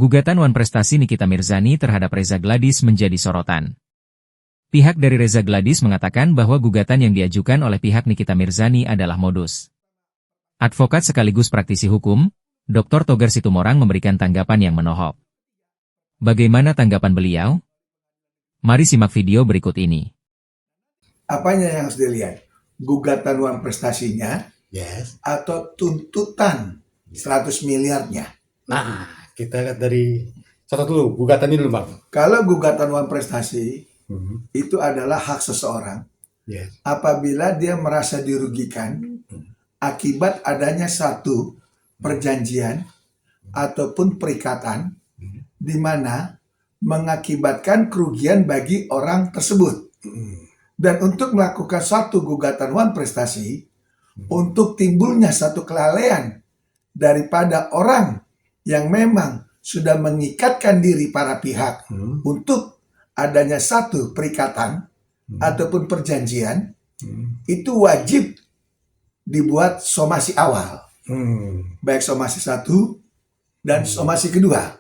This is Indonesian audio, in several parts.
Gugatan Wan Prestasi Nikita Mirzani terhadap Reza Gladys menjadi sorotan. Pihak dari Reza Gladys mengatakan bahwa gugatan yang diajukan oleh pihak Nikita Mirzani adalah modus. Advokat sekaligus praktisi hukum, Dr. Togar Situmorang memberikan tanggapan yang menohok. Bagaimana tanggapan beliau? Mari simak video berikut ini. Apanya yang harus dilihat? Gugatan Wan Prestasinya atau tuntutan 100 miliarnya? Nah, kita lihat dari catat dulu, gugatan ini dulu Bang. Kalau gugatan Wan Prestasi itu adalah hak seseorang apabila dia merasa dirugikan akibat adanya satu perjanjian ataupun perikatan di mana mengakibatkan kerugian bagi orang tersebut. Dan untuk melakukan satu gugatan Wan Prestasi untuk timbulnya satu kelalaian daripada orang yang memang sudah mengikatkan diri para pihak untuk adanya satu perikatan ataupun perjanjian, itu wajib dibuat somasi awal, baik somasi 1 dan somasi kedua.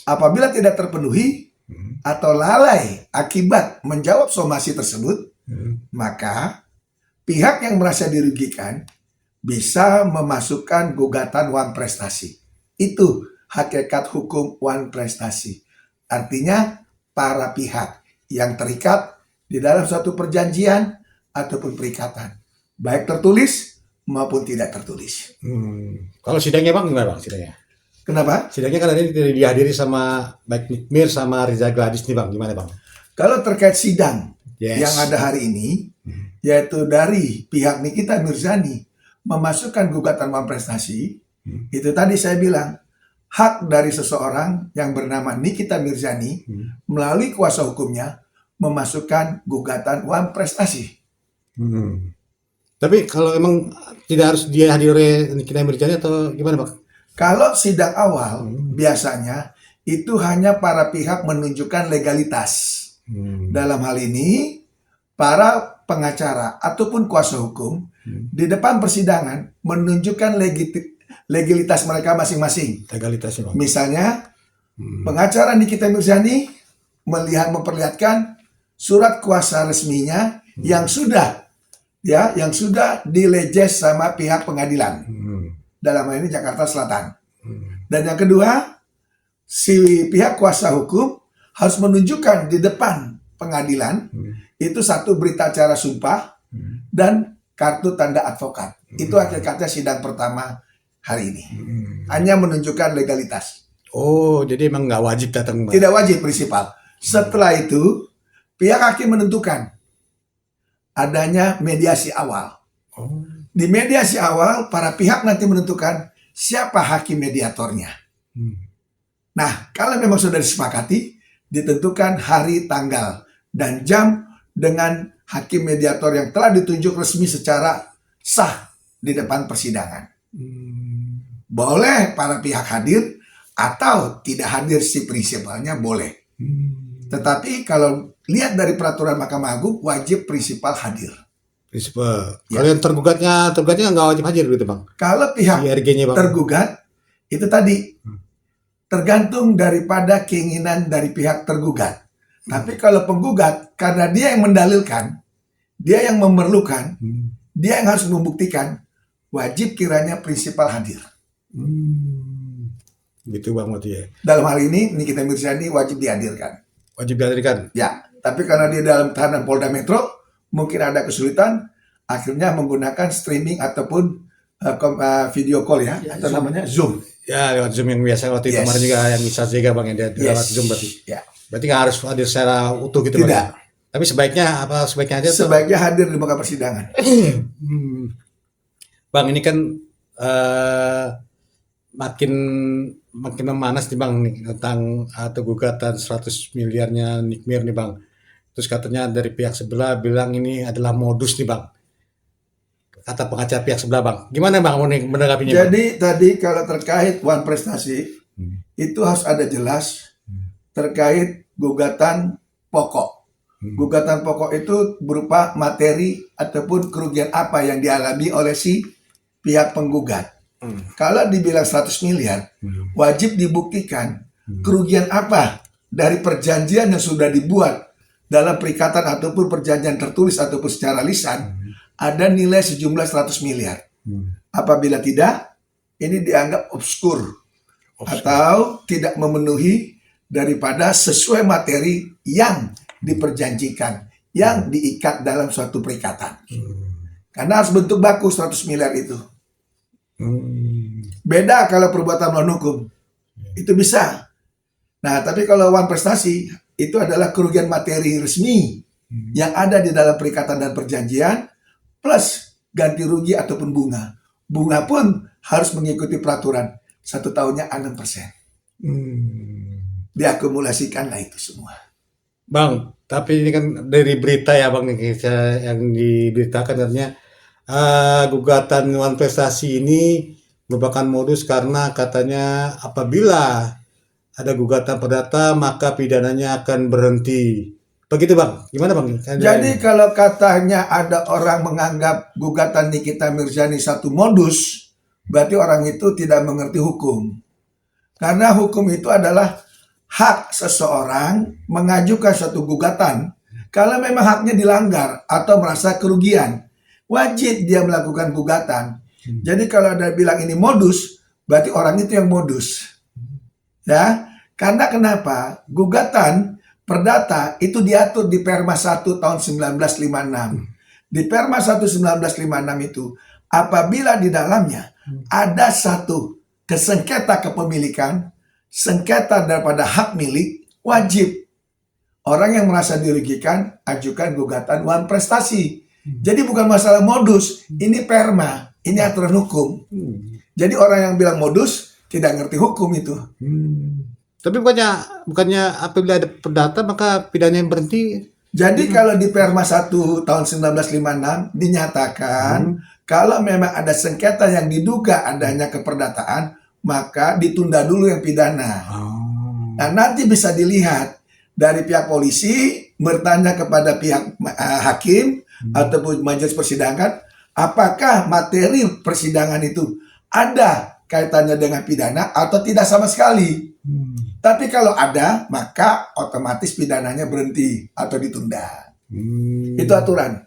Apabila tidak terpenuhi atau lalai akibat menjawab somasi tersebut, maka pihak yang merasa dirugikan bisa memasukkan gugatan Wan Prestasi. Itu hakikat hukum Wan Prestasi. Artinya para pihak yang terikat di dalam suatu perjanjian ataupun perikatan, baik tertulis maupun tidak tertulis. Kalau sidangnya Bang gimana Bang sidangnya? Kenapa? Sidangnya kan hari ini dihadiri sama baik Nikmir sama Reza Gladys nih Bang, gimana Bang? Kalau terkait sidang yang ada hari ini, yaitu dari pihak Nikita Mirzani memasukkan gugatan Wan Prestasi, itu tadi saya bilang, hak dari seseorang yang bernama Nikita Mirzani melalui kuasa hukumnya memasukkan gugatan Wan Prestasi. Tapi kalau emang tidak harus dihadiri Nikita Mirzani atau gimana Bang? Kalau sidang awal biasanya itu hanya para pihak menunjukkan legalitas. Dalam hal ini para pengacara ataupun kuasa hukum di depan persidangan menunjukkan legalitas mereka masing-masing. Legalitasnya Bang. Misalnya pengacara Nikita Mirzani memperlihatkan surat kuasa resminya yang sudah dilejes sama pihak pengadilan. Dalam hal ini Jakarta Selatan. Dan yang kedua, si pihak kuasa hukum harus menunjukkan di depan pengadilan itu satu berita acara sumpah dan kartu tanda advokat. Itu hakikatnya sidang pertama hari ini. Hanya menunjukkan legalitas. Oh, jadi emang nggak wajib datang Bang? Tidak wajib prinsipal. Setelah itu, pihak hakim menentukan adanya mediasi awal. Di mediasi awal, para pihak nanti menentukan siapa hakim mediatornya. Nah, kalau memang sudah disepakati, ditentukan hari, tanggal, dan jam dengan hakim mediator yang telah ditunjuk resmi secara sah di depan persidangan. Boleh para pihak hadir atau tidak hadir si prinsipalnya boleh. Tetapi kalau lihat dari peraturan Mahkamah Agung, wajib prinsipal hadir. Prinsipal. Kalau yang tergugatnya nggak wajib hadir gitu Bang? Kalau pihak Bang, tergugat, itu tadi tergantung daripada keinginan dari pihak tergugat. Tapi kalau penggugat, karena dia yang mendalilkan, dia yang memerlukan, dia yang harus membuktikan, wajib kiranya prinsipal hadir. Gitu Bang berarti ya. Dalam hal ini Nikita Mirzani wajib dihadirkan. Wajib dihadirkan? Ya, tapi karena dia dalam tahanan Polda Metro, mungkin ada kesulitan, akhirnya menggunakan streaming ataupun video call atau namanya Zoom. Ya, lewat Zoom yang biasa waktu kemarin juga yang bisa juga Bang yang dia lewat Zoom berarti. Berarti nggak harus hadir secara utuh gitu Tidak. Bang? Tapi sebaiknya aja? Sebaiknya hadir di muka persidangan. Bang, ini kan makin memanas nih Bang nih, tentang atau gugatan 100 miliarnya Nikmir nih Bang. Terus katanya dari pihak sebelah bilang ini adalah modus nih Bang. Kata pengacara pihak sebelah Bang. Gimana Bang menanggapinya? Jadi tadi kalau terkait Wan Prestasi itu harus ada jelas terkait gugatan pokok. Gugatan pokok itu berupa materi ataupun kerugian apa yang dialami oleh si pihak penggugat. Kalau dibilang 100 miliar, wajib dibuktikan Kerugian apa dari perjanjian yang sudah dibuat dalam perikatan ataupun perjanjian tertulis ataupun secara lisan ada nilai sejumlah 100 miliar. Apabila tidak, ini dianggap obskur atau tidak memenuhi daripada sesuai materi yang diperjanjikan, yang diikat dalam suatu perikatan. Karena harus bentuk baku 100 miliar itu. Beda kalau perbuatan melawan hukum. Itu bisa. Nah, tapi kalau uang prestasi itu adalah kerugian materi resmi yang ada di dalam perikatan dan perjanjian plus ganti rugi ataupun bunga. Bunga pun harus mengikuti peraturan. 1 tahunnya 6%. Diakumulasikanlah itu semua. Bang, tapi ini kan dari berita ya Bang, yang diberitakan katanya gugatan Wan Prestasi ini merupakan modus karena katanya apabila ada gugatan perdata maka pidananya akan berhenti. Begitu Bang, gimana Bang? Jadi kalau katanya ada orang menganggap gugatan Nikita Mirzani satu modus, berarti orang itu tidak mengerti hukum. Karena hukum itu adalah hak seseorang mengajukan suatu gugatan kalau memang haknya dilanggar atau merasa kerugian. Wajib dia melakukan gugatan. Jadi kalau ada bilang ini modus, berarti orang itu yang modus. Ya, karena kenapa? Gugatan perdata itu diatur di Perma 1 tahun 1956. Di Perma 1 1956 itu, apabila di dalamnya ada satu kesengketa kepemilikan, sengketa daripada hak milik, wajib orang yang merasa dirugikan ajukan gugatan Wan Prestasi. Jadi bukan masalah modus, ini Perma, ini aturan hukum. Jadi orang yang bilang modus tidak ngerti hukum itu. Tapi bukannya apabila ada perdata maka pidananya berhenti. Jadi kalau di Perma 1 tahun 1956 dinyatakan kalau memang ada sengketa yang diduga adanya keperdataan, maka ditunda dulu yang pidana. Nah, nanti bisa dilihat dari pihak polisi bertanya kepada pihak hakim ataupun majelis persidangan, apakah materi persidangan itu ada kaitannya dengan pidana atau tidak sama sekali. Tapi kalau ada, maka otomatis pidananya berhenti atau ditunda. Itu aturan.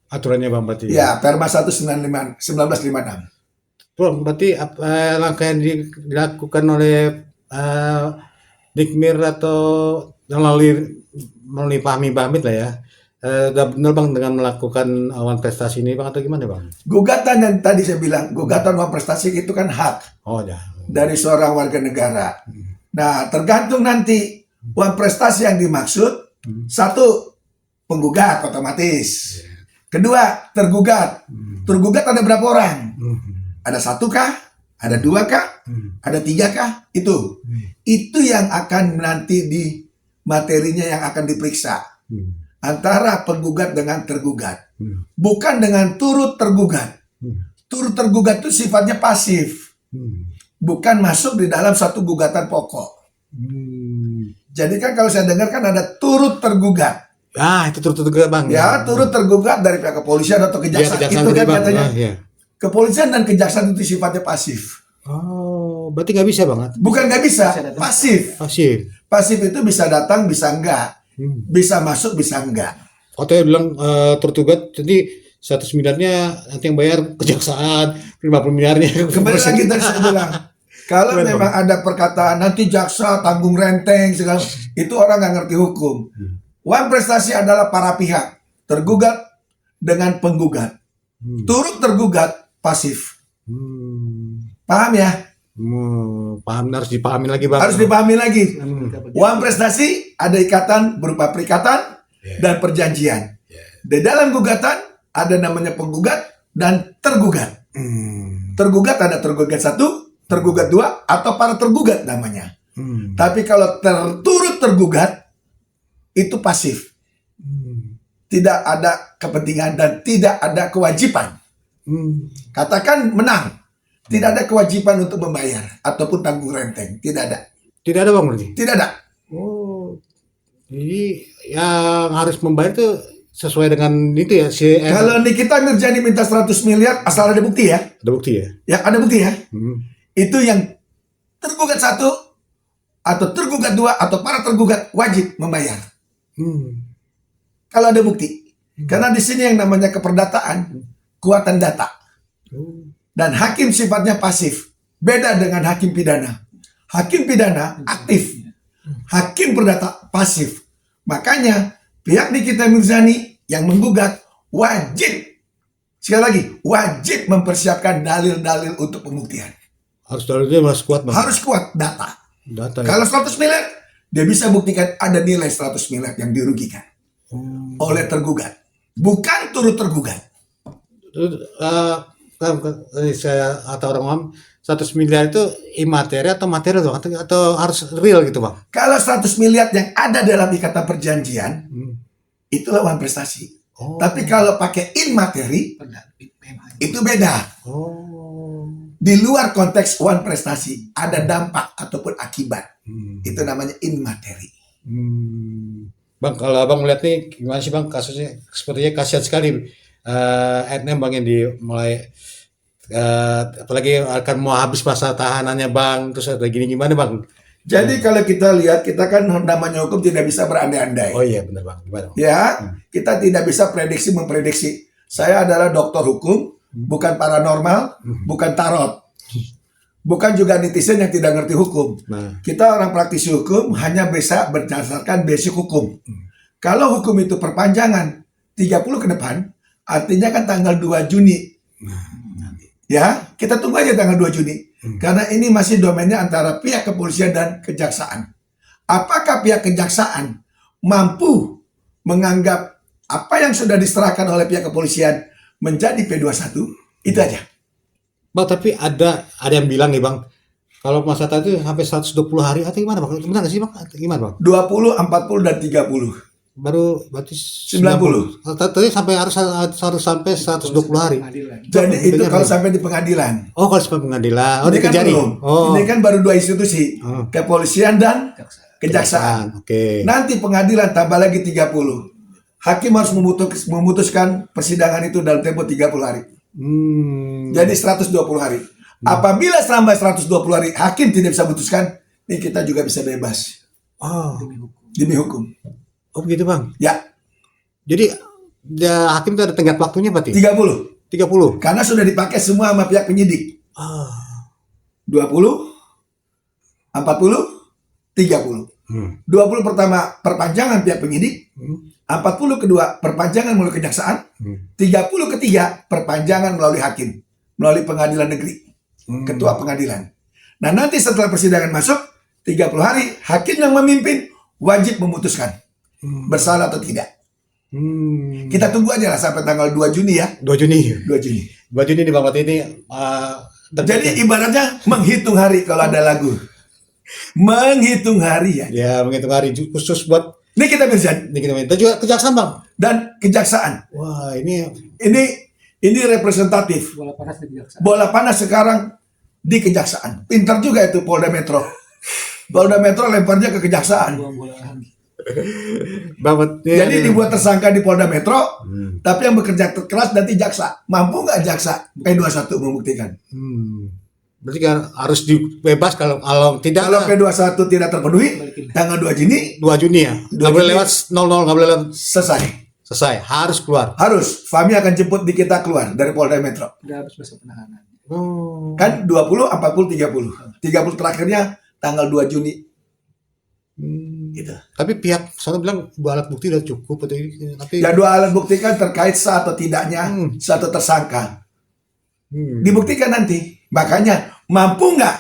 Aturannya Bang berarti. Ya, Perma 1 1956. Bang, berarti langkah yang dilakukan oleh Nikmir atau melalui Fahmi Bahmid lah ya, udah benar Bang dengan melakukan Wan Prestasi ini Bang atau gimana Bang? Gugatan yang tadi saya bilang, gugatan Wan Prestasi itu kan hak dari seorang warga negara. Nah, tergantung nanti Wan Prestasi yang dimaksud, satu, penggugat otomatis. Kedua, tergugat. Tergugat ada berapa orang? Ada 1 kah? Ada 2 kah? Ada 3 kah? Itu. Itu yang akan nanti di materinya yang akan diperiksa. Antara penggugat dengan tergugat. Bukan dengan turut tergugat. Turut tergugat itu sifatnya pasif. Bukan masuk di dalam satu gugatan pokok. Jadi kan kalau saya dengar kan ada turut tergugat. Itu turut tergugat Bang. Ya, turut tergugat dari pihak kepolisian atau kejaksaan. Itu kan katanya. Kepolisian dan kejaksaan itu sifatnya pasif. Oh, berarti nggak bisa Bang? Bukan nggak bisa, pasif. Pasif itu bisa datang, bisa enggak. Bisa masuk, bisa enggak. Katanya bilang tergugat, jadi 100 miliarnya nanti yang bayar kejaksaan, 50 miliarnya. Kembali lagi tadi saya bilang, kalau memang ada perkataan nanti jaksa tanggung renteng segala, itu orang nggak ngerti hukum. Wan Prestasi adalah para pihak, tergugat dengan penggugat, turut tergugat pasif. Paham ya? Paham, harus dipahami lagi Bang. Harus dipahami lagi. Wan Prestasi ada ikatan berupa perikatan dan perjanjian. Di dalam gugatan ada namanya penggugat dan tergugat. Tergugat ada tergugat 1, tergugat 2, atau para tergugat namanya. Tapi kalau turut tergugat itu pasif. Tidak ada kepentingan dan tidak ada kewajiban. Katakan menang. Tidak ada kewajiban untuk membayar ataupun tanggung renteng. Tidak ada. Tidak ada Bang berarti? Tidak ada. Oh, jadi yang harus membayar itu sesuai dengan itu ya. Kalau Nikita Mirzani minta 100 miliar asal ada bukti ya. Ada bukti ya? Ya ada bukti ya. Itu yang tergugat 1, atau tergugat 2 atau para tergugat wajib membayar. Hmm. Kalau ada bukti. Karena di sini yang namanya keperdataan, kekuatan data. Oh. Dan hakim sifatnya pasif. Beda dengan hakim pidana. Hakim pidana aktif. Hakim perdata pasif. Makanya pihak Nikita Mirzani yang menggugat wajib, sekali lagi, wajib mempersiapkan dalil-dalil untuk pembuktian. Harus dalilnya mas kuat bang. Harus kuat data. Data. Ya? Kalau 100 miliar, dia bisa buktikan ada nilai 100 miliar yang dirugikan oleh tergugat. Bukan turut tergugat. Tadi saya atau orang awam 100 miliar itu imateri atau materi bang? Atau harus real gitu bang? Kalau 100 miliar yang ada dalam ikatan perjanjian, itulah uang prestasi. Oh. Tapi kalau pakai in materi, itu beda. Oh. Di luar konteks uang prestasi, ada dampak ataupun akibat. Itu namanya in materi. Bang, kalau abang melihat nih gimana sih bang kasusnya? Sepertinya kasihan sekali NM bang yang mulai apalagi akan mau habis masa tahanannya bang, terus ada gini gimana bang? Jadi kalau kita lihat, kita kan namanya hukum tidak bisa berandai-andai. Oh iya benar bang, gimana? Ya, kita tidak bisa memprediksi. Saya adalah dokter hukum, bukan paranormal, bukan tarot, bukan juga netizen yang tidak ngerti hukum. Nah. Kita orang praktisi hukum hanya bisa berdasarkan basic hukum. Kalau hukum itu perpanjangan 30 ke depan, artinya kan tanggal 2 Juni. Ya, kita tunggu aja tanggal 2 Juni. Karena ini masih domainnya antara pihak kepolisian dan kejaksaan. Apakah pihak kejaksaan mampu menganggap apa yang sudah diserahkan oleh pihak kepolisian menjadi P21? Itu aja. Bang, tapi ada yang bilang nih bang, kalau masa tadi sampai 120 hari atau gimana bang? Benar nggak sih bang? Gimana bang? 20, 40, dan 30. Baru berarti 90. Tadi sampai harus sampai 120 hari. Jadi itu kalau sampai di pengadilan. Oh, kalau sampai pengadilan. Oh, Ini kan dikejari. belum. Oh. Ini kan baru 2 institusi, kepolisian dan kejaksaan. Oke. Nanti pengadilan tambah lagi 30. Hakim harus memutuskan persidangan itu dalam tempo 30 hari. Jadi 120 hari. Apabila sampai 120 hari hakim tidak bisa putuskan, ini kita juga bisa bebas. Oh. Demi hukum. Oh, begitu bang. Ya, Jadi hakim itu ada tenggat waktunya berarti? 30. 30. Karena sudah dipakai semua sama pihak penyidik. 20, 40, 30. 20 pertama perpanjangan pihak penyidik, 40 kedua perpanjangan melalui kejaksaan, 30 ketiga perpanjangan melalui hakim, melalui pengadilan negeri, ketua pengadilan. Nah nanti setelah persidangan masuk 30 hari, hakim yang memimpin wajib memutuskan bersalah atau tidak. Kita tunggu aja lah sampai tanggal 2 Juni ya. 2 Juni. 2 Juni. 2 Juni nih bang, berarti ini Jadi ibaratnya menghitung hari kalau ada lagu. Menghitung hari ya. ya menghitung hari khusus buat Ini kita Mirzani ini kita dan juga kejaksaan bang. dan kejaksaan. Wah, ini Ini representatif. Bola panas sekarang di kejaksaan. Pintar juga itu Polda Metro. Polda Metro lemparnya ke kejaksaan. Bapak, Jadi dibuat tersangka di Polda Metro, tapi yang bekerja keras nanti jaksa. Mampu nggak jaksa P21 membuktikan? Berarti kan harus dibebas kalau tidak. Kalau P21 tidak terpenuhi, tanggal 2 Juni 2 Juni ya. Nggak boleh lewat 00, nggak boleh lewat selesai. Harus keluar. Harus. Fahmi akan jemput di kita keluar dari Polda Metro. Udah harus masa penahanan. Kan 20, 40, 30. 30 terakhirnya tanggal 2 Juni. Gitu. Tapi pihak sana bilang 2 alat bukti udah cukup. Tapi Ya 2 alat bukti kan terkait sah atau tidaknya satu tersangka. Dibuktikan nanti. Makanya mampu nggak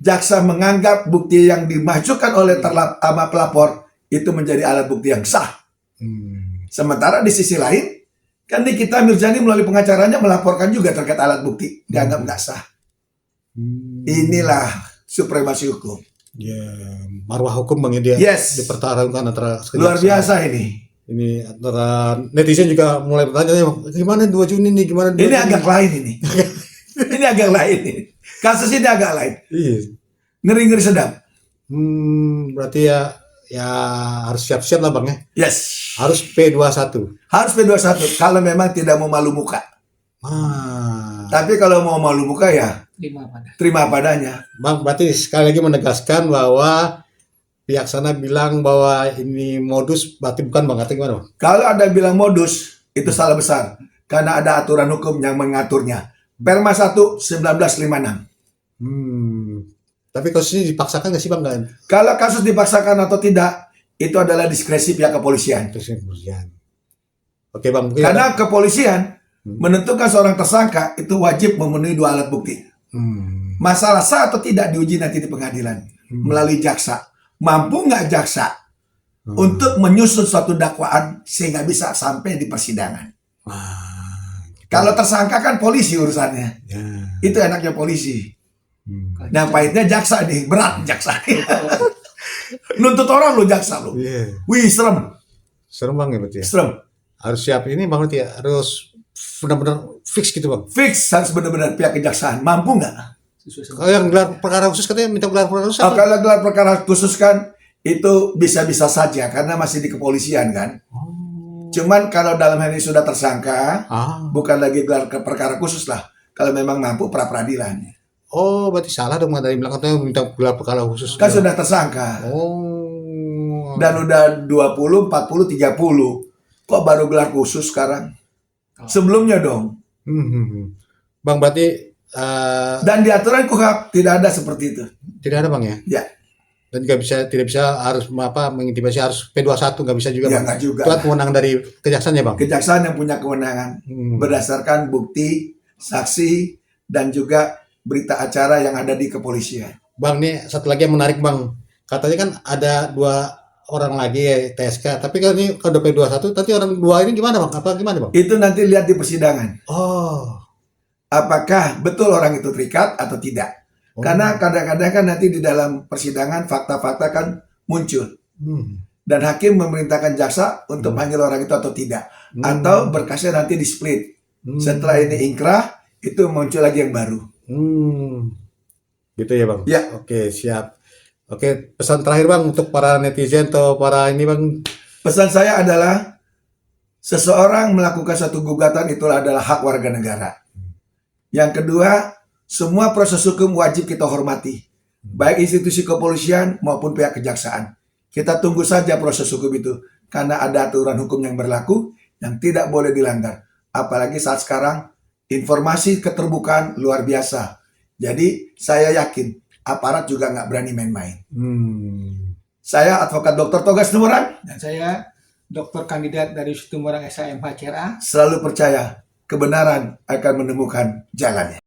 jaksa menganggap bukti yang dimajukan oleh sama pelapor itu menjadi alat bukti yang sah. Sementara di sisi lain kan Nikita Mirzani melalui pengacaranya melaporkan juga terkait alat bukti dianggap nggak sah. Inilah supremasi hukum. ya marwah hukum bang ya dia Yes. dipertaruhkan antara Luar biasa ini. Ini antara netizen juga mulai bertanya gimana 2 Juni nih gimana 2 Ini Juni? agak lain ini. Ini agak lain ini. Kasus ini agak lain. Iya. Ngeri-ngeri sedap. Berarti ya harus siap-siap lah bang ya. Yes. Harus P21. Harus P21 kalau memang tidak mau malu muka. Tapi kalau mau malu muka ya Lima pada. terima padanya. Bang, berarti sekali lagi menegaskan bahwa pihak sana bilang bahwa ini modus, berarti bukan bang, atau gimana bang? Kalau ada bilang modus, itu salah besar. Karena ada aturan hukum yang mengaturnya. Perma 1 1956. Tapi kasusnya dipaksakan nggak sih bang? Kan? Kalau kasus dipaksakan atau tidak, itu adalah diskresi pihak kepolisian. Terus kemudian. Oke bang, mungkin Karena kepolisian menentukan seorang tersangka itu wajib memenuhi 2 alat bukti. Masalah sah atau tidak diuji nanti di pengadilan melalui jaksa. Mampu nggak jaksa untuk menyusun suatu dakwaan sehingga bisa sampai di persidangan. Kalau tersangka kan polisi urusannya. Ya. Itu enaknya polisi. Nah pahitnya jaksa nih, berat jaksa. Nuntut orang lo jaksa lo. Yeah. Wih serem, Serem bang ya berarti ya. serem. Harus siap ini bang berarti ya, harus benar-benar fix gitu bang. Fix harus benar-benar pihak kejaksaan. Mampu nggak? Kalau yang gelar perkara khusus katanya minta gelar perkara khusus. apa? Kalau gelar perkara khusus kan itu bisa-bisa saja karena masih di kepolisian kan. Cuman kalau dalam hal ini sudah tersangka, bukan lagi gelar perkara khusus lah. Kalau memang mampu pra peradilan. Oh, berarti salah dong dari bilang katanya minta gelar perkara khusus. Kan sudah tersangka. Oh. Dan udah 20, 40, 30. Kok baru gelar khusus sekarang? Sebelumnya dong. Bang berarti Dan di aturan KUHP tidak ada seperti itu. tidak ada bang ya? Ya, Dan tidak bisa harus mengintimidasi harus P21 nggak bisa juga ya bang. nggak juga. Itu kewenangan dari kejaksaan ya bang. Kejaksaan yang punya kewenangan berdasarkan bukti, saksi, dan juga berita acara yang ada di kepolisian. Bang nih satu lagi yang menarik bang. Katanya kan ada 2 orang lagi ya TSK. Tapi kan ini kalau P21 nanti orang 2 ini gimana bang? Apa gimana bang? Itu nanti lihat di persidangan. Oh. Apakah betul orang itu terikat atau tidak? Karena kadang-kadang kan nanti di dalam persidangan fakta-fakta kan muncul. Dan hakim memerintahkan jaksa untuk panggil orang itu atau tidak. Atau berkasnya nanti di split. Setelah ini ingkrah, itu muncul lagi yang baru. Gitu ya bang? Ya. Oke siap. Oke pesan terakhir bang untuk para netizen atau para ini bang. Pesan saya adalah seseorang melakukan satu gugatan itu adalah hak warga negara. Yang kedua, semua proses hukum wajib kita hormati. Baik institusi kepolisian maupun pihak kejaksaan. Kita tunggu saja proses hukum itu. Karena ada aturan hukum yang berlaku yang tidak boleh dilanggar. Apalagi saat sekarang informasi keterbukaan luar biasa. Jadi saya yakin aparat juga nggak berani main-main. Saya advokat Dr. Toga Situmorang. Dan saya dokter kandidat dari Situmorang SHMH CRA. Selalu percaya kebenaran akan menemukan jalannya.